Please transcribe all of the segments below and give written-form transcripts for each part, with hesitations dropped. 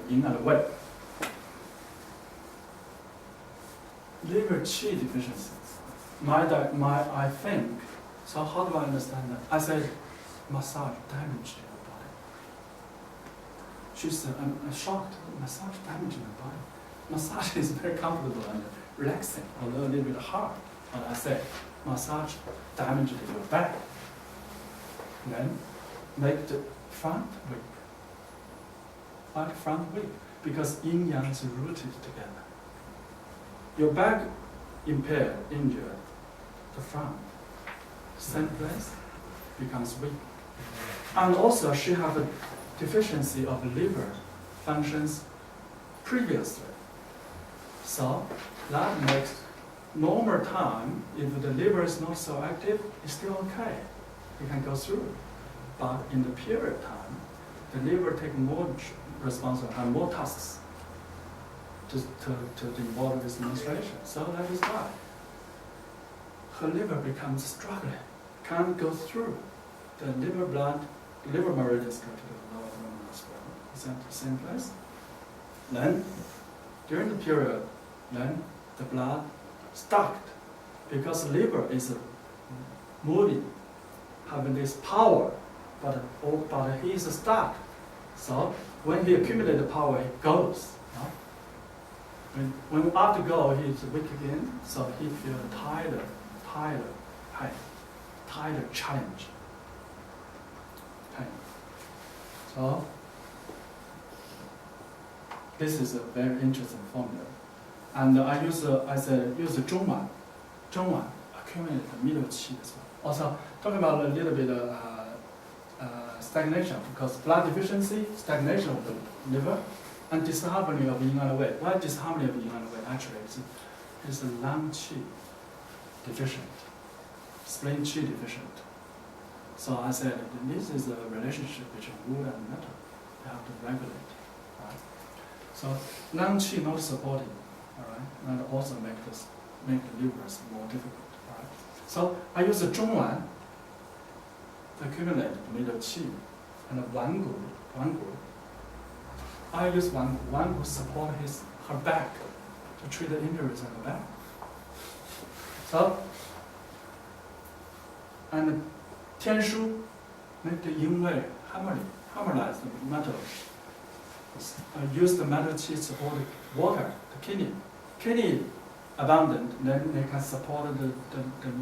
yin and wei. Liver qi deficiency. I think, so how do I understand that? I said, massage damaged your body. She said, I'm shocked, massage damaged my body. Massage is very comfortable and relaxing, although a little bit hard. But I said, massage damaged your back. Then make the front weak. Why front weak? Because yin-yang is rooted together. Your back impaired, injured, the front, same place, becomes weak. And also she has a deficiency of liver functions previously. So that makes normal time, if the liver is not so active, it's still okay. You can go through. But in the period time, the liver takes more responsibility and more tasks to involve this menstruation. So that is why her liver becomes struggling, can't go through. The liver meridians go to the lower abdominal as well. Is that the same place? Then, during the period, then the blood stuck because the liver is moving, having this power, but he is stuck. So when he accumulates the power, he goes. When after go, he is weak again, so he feels tired challenge. Pain. So this is a very interesting formula. And I use the Zhongwan, accumulate the middle qi as well. Also talking about a little bit stagnation, because blood deficiency, stagnation of the liver, and disharmony of yin and wei. Why disharmony of yin and wei? Actually, it's a lung qi deficient, spleen qi deficient. So I said this is a relationship between wood and metal. You have to regulate. Right? So lung qi not supporting, all right, and also make the livers more difficult. Right? So I use the Zhongwan to accumulate the middle qi, and the Wan Gu. I use Wan Gu support her back to treat the injuries on the back. So and Tianshu make the yin wei harmonize the metal. Use the metal qi support the water, the kidney. Kidney abundant, then they can support the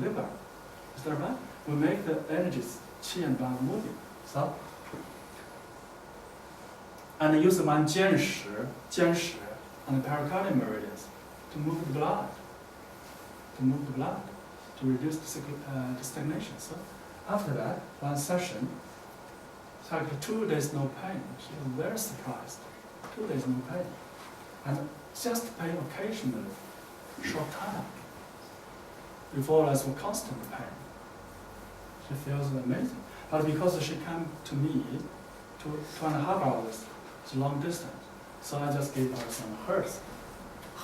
liver. Is that right? We make the energies, qi and blood moving. So and use the one jian shi, and the pericardial meridians to move the blood, to reduce the stagnation. So after that, one session, it's like 2 days no pain. She was very surprised. 2 days no pain. And just pain occasionally, short time. Before I saw constant pain. She feels amazing. But because she came to me 2.5 hours, it's long distance. So I just gave her some herbs.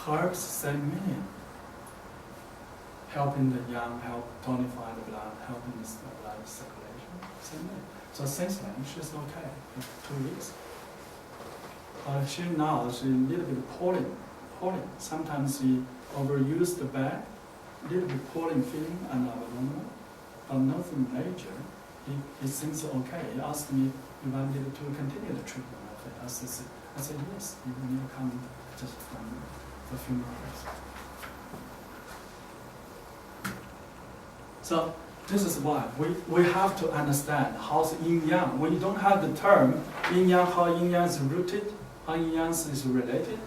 Herbs, same meaning. Helping the yang, help tonify the blood, helping the blood circulation, same meaning. So since then, she's okay for 2 weeks. She's a little bit pulling. Sometimes she overused the back, little bit pulling feeling and abdominal, but nothing major. He seems okay. He asked me if I needed to continue the treatment. I said yes, you need to come just for a few more hours. So this is why we have to understand how's yin-yang. When you don't have the term yin-yang, how yin-yang is rooted, how yin-yang is related,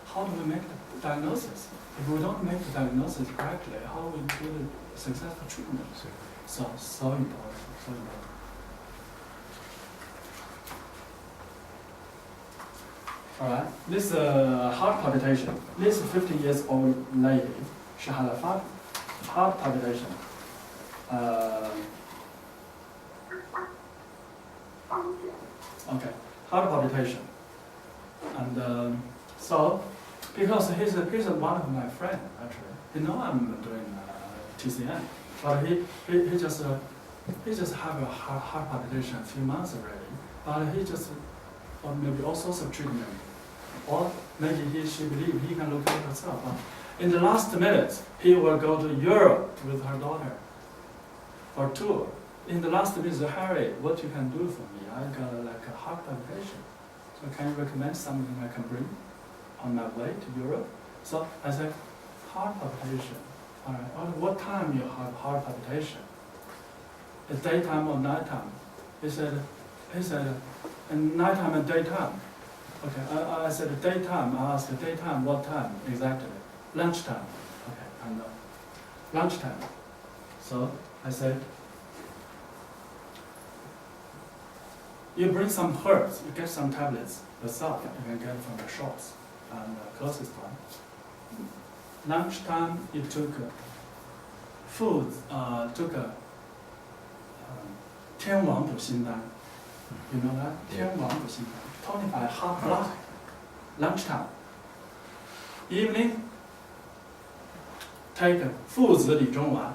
how do we make the diagnosis? If we don't make the diagnosis correctly, how do we do the successful treatment? So important, so important. Alright, this heart palpitation. This 50-year-old lady, she had a heart palpitation. Okay, heart palpitation. And so, because he's one of my friends, actually. He know I'm doing TCM, but he just have a heart palpitation a few months already. But he just or maybe all sorts of treatment. Or maybe she believes he can look at herself. In the last minute, he will go to Europe with her daughter for a tour. In the last minute, Harry, what you can do for me? I got like a heart palpitation. So can you recommend something I can bring on my way to Europe? So I said, heart palpitation. All right. At what time you have heart palpitation? At daytime or nighttime? He said, nighttime and daytime. Okay. I said daytime. I asked daytime. What time exactly? Lunchtime. Okay. And lunchtime. So I said, you bring some herbs, you get some tablets yourself, you can get from the shops and closest one. Lunchtime, you took food, took a 天王补心丹. You know that? 天王补心丹. Tonify heart blood. Lunchtime. Evening, take 附子理中丸.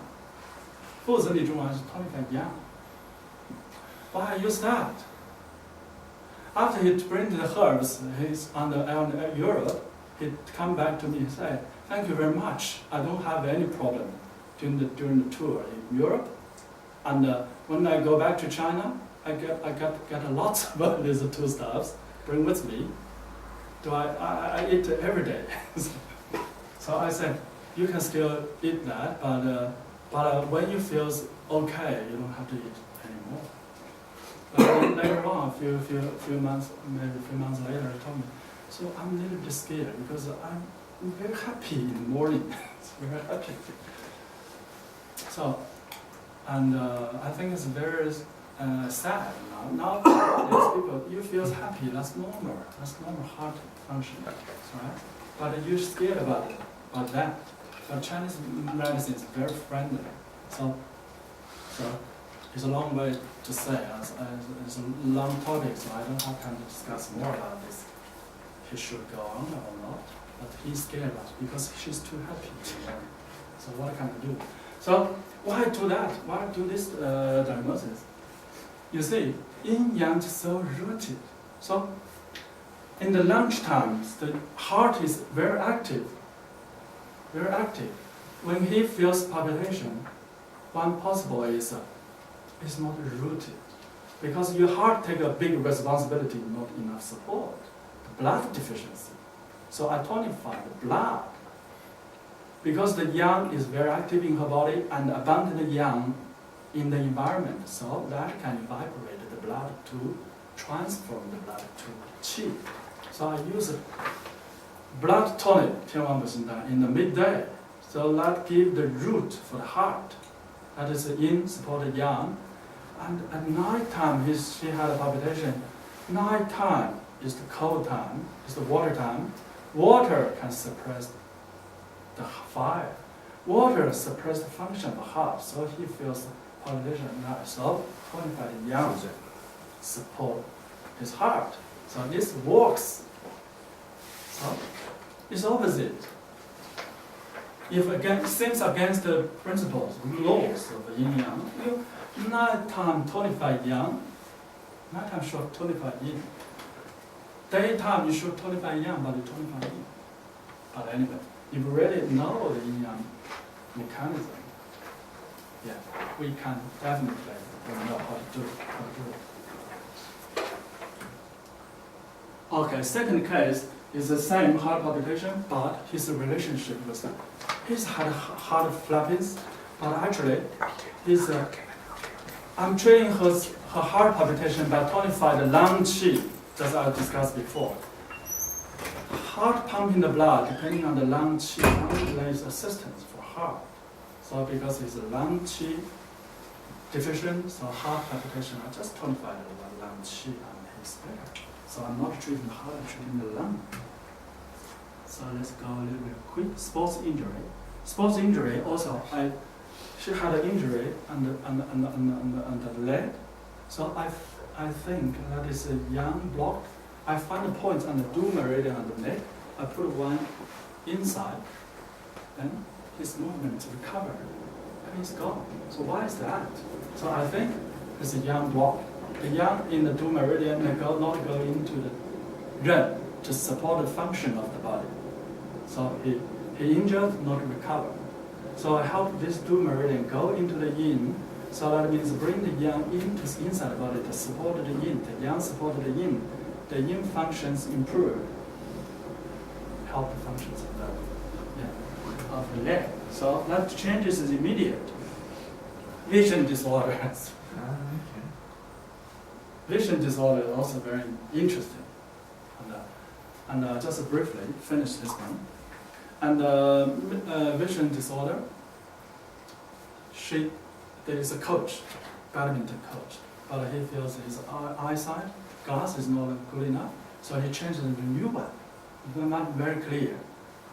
附子理中丸 is tonify yang. Why use that? After he bring the herbs, he's on Europe, he come back to me and say, thank you very much. I don't have any problem during the tour in Europe. And when I go back to China, I get a lot of these two stuffs, bring with me. I eat every day. So I said, you can still eat that, but when you feel okay, you don't have to eat anymore. But then later on, a few months, maybe a few months later, he told me, so I'm a little bit scared because I'm very happy in the morning. It's very happy. So, and I think it's very sad now. Nowadays, people, you feel happy, that's normal. That's normal heart function, right? But you're scared about that. But Chinese medicine is very friendly. So it's a long way to say. It's a long topic, so I don't have time to discuss more about this. He should go on or not, but he's scared about it because she's too happy. So what can I do? So why do that? Why do this diagnosis? You see, Yin-Yang is so rooted. So in the lunch times, the heart is very active. Very active. When he feels palpitation, one possible is it's not rooted. Because your heart takes a big responsibility, not enough support. Blood deficiency. So I tonify the blood. Because the yang is very active in her body and abundant yang in the environment, so that can evaporate the blood to transform the blood to qi. So I use blood tonic, 天王补心丹, in the midday. So that gives the root for the heart. That is the yin supported yang. And at night time, she had a palpitation. Night time is the cold time, is the water time. Water can suppress the fire. Water suppresses the function of the heart, so he feels palpitation at night. So, tonify the yang support his heart. So this works. So it's opposite. If seems against the principles, laws of the yin-yang, nighttime tonify yang, nighttime should tonify yin. Daytime you should tonify yang, but you tonify yin. But anyway, if you really know the yin-yang mechanism, yeah, we can definitely know how to do it. Okay, second case is the same heart palpitation, but his relationship with that. He's had heart flappings, but actually, I'm treating her heart palpitation by tonifying the lung qi, as I discussed before. Heart pumping the blood, depending on the lung qi, lays assistance for heart. So because it's a lung qi deficient, so heart palpitation, I just tonify the lung qi and he's better. So I'm not treating the heart, I'm treating the lung. So let's go a little bit quick. Sports injury. Sports injury also, she had an injury on the leg. So I think that is a yang block. I find the points on the dual meridian on the neck. I put one inside, and his movement is recovered, and he's gone. So why is that? So I think it's a yang block. the yang in the 2 meridian may not go into the ren to support the function of the body. So he injured, not recover. So I help this 2 meridian go into the yin. So that means bring the yang into inside the body to support the yin. The yang support the yin. The yin functions improve. Help the functions of the leg. So that changes is immediate. Vision disorders. Vision disorder is also very interesting. And just briefly finish this one. And vision disorder, there is a coach, badminton coach, but he feels his eyesight, glass is not good enough, so he changes to a new one. Not very clear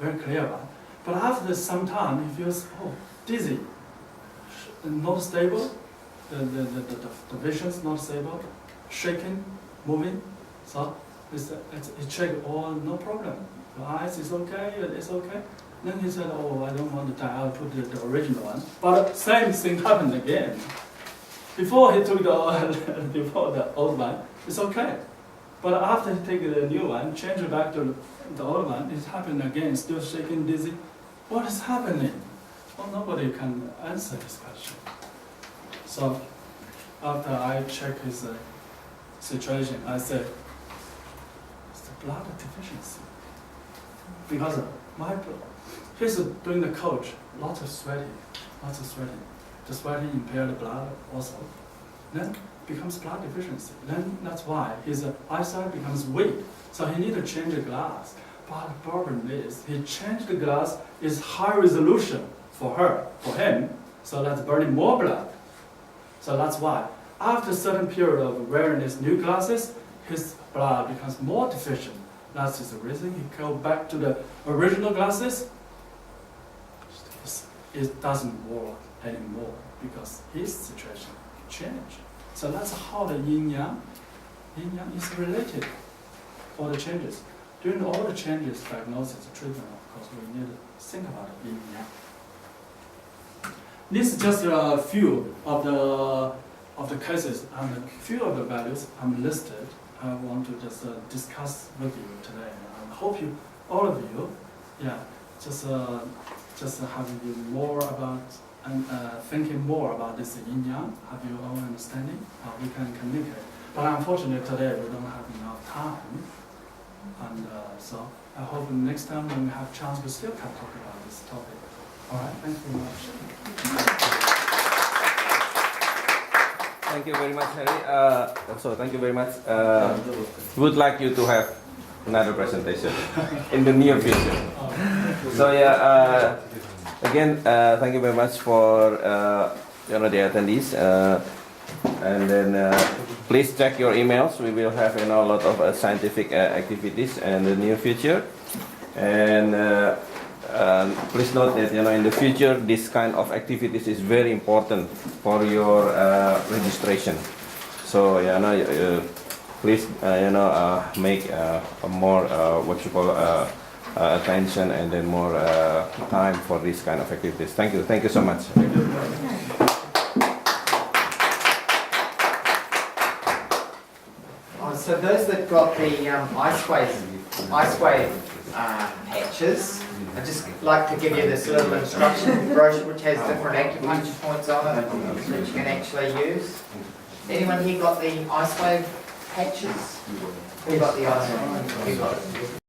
one. But after some time, he feels, dizzy, not stable, the vision's not stable, shaking, moving, so he checked all, no problem. The eyes is okay, it's okay. Then he said, I don't want to die, I'll put the original one. But same thing happened again. Before he took the old one, it's okay. But after he take the new one, change it back to the old one, it happened again, still shaking, dizzy. What is happening? Well, nobody can answer this question. So after I check his situation, I said, it's the blood deficiency. Because he's doing the coach, lots of sweating. The sweating impaired the blood also. Then becomes blood deficiency. Then that's why his eyesight becomes weak. So he need to change the glass. But the problem is, he changed the glass, is high resolution for him, so that's burning more blood. So that's why, after a certain period of wearing his new glasses, his blood becomes more deficient. That's the reason he go back to the original glasses. It doesn't work anymore because his situation changed. So that's how the yin-yang is related, all the changes. During all the changes, diagnosis, treatment, of course, we need to think about the yin-yang. This is just a few of the cases and a few of the values I'm listed. I want to just discuss with you today. I hope all of you, just having you more about and thinking more about this yin-yang, have your own understanding, how we can communicate. But unfortunately today we don't have enough time. And so I hope next time when we have chance we still can talk about this topic. All right, thank you very much. Thank you very much, Harry. So thank you very much. Would like you to have another presentation in the near future. So again, thank you very much for the attendees. And then please check your emails. We will have a lot of scientific activities in the near future. And please note that in the future this kind of activities is very important for your registration. So please make a more attention and then more time for this kind of activities. Thank you so much. So those that got the ice wave patches, I'd just like to give you this little instruction brochure which has different acupuncture points on it that you can actually use. Anyone here got the ice wave patches? Who got the ice wave? Who got it?